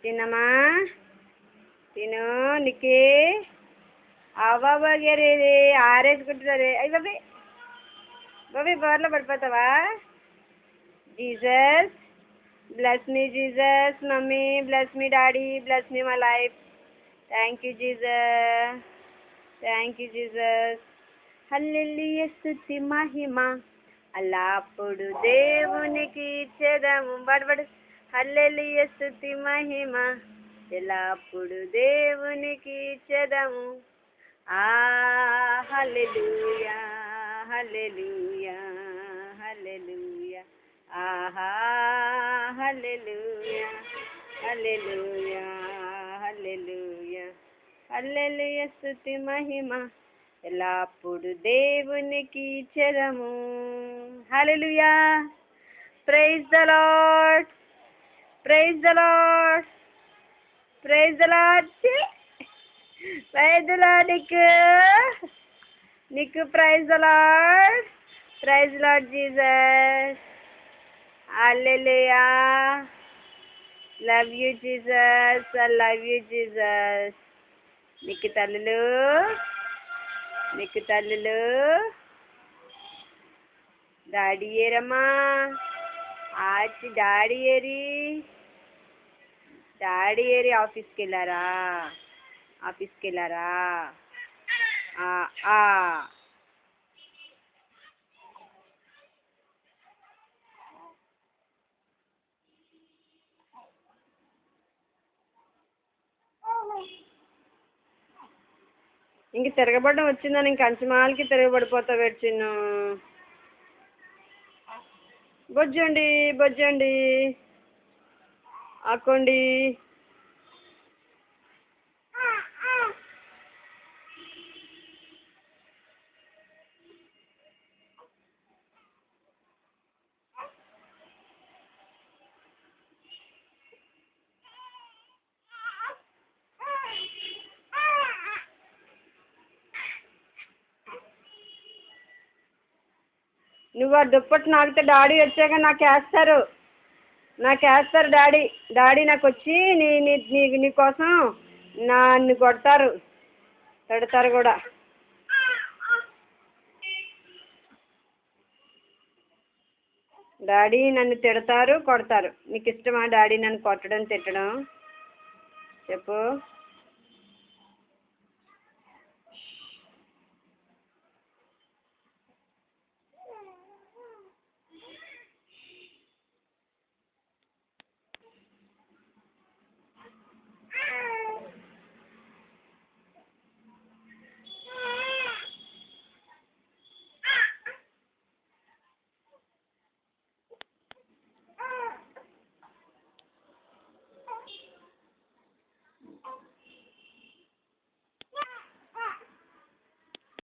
తినమ్మా తిను నిక్కి అవ్వగారి ఆరేసుకుంటున్నారు. అయ్యి బాబీ బాబీ బోర్లో పడిపోతావా? Jesus bless me Jesus. Mummy bless me daddy bless me my life. Thank you Jesus. Thank you Jesus. Hallelujah స్తుతి మహిమ అల్లాప్పుడు దేవునికి ఇచ్చేదము. బడబడు హల్లెలూయా స్తుతి మహిమ ఎల్లప్పుడు దేవునికి ఇచ్చేదము. హల్లెలూయా హల్లెలూయా హల్లెలూయా ఆహా హల్లెలూయా హల్లెలూయా హల్లెలూయా హల్లెలూయా స్తుతి మహిమ ఎల్లప్పుడు దేవునికి ఇచ్చేదము. Hallelujah. Praise the Lord. Praise the Lord. Praise the Lord. Praise the Lord నీకు praise the Lord. Praise Lord Jesus. Hallelujah. Love you Jesus. I love you Jesus. నీకు తల్లులు డాడీ ఏరమ్మా. ఆచి డాడీ ఏరి ఆఫీస్కి వెళ్ళారా? ఇంక తిరగబడడం వచ్చిందని ఇంక అంచమాలకి తిరగబడిపోతావు చిన్ను. బొజ్జండి ఆకోండి. నువ్వు ఆ దుప్పటి నాకితే డాడీ వచ్చాక నాకేస్తారు డాడీ నాకు వచ్చి నీ కోసం నన్ను కొడతారు, తిడతారు కూడా. డాడీ నన్ను తిడతారు, కొడతారు. నీకు ఇష్టమా డాడీ నన్ను కొట్టడం తిట్టడం? చెప్పు.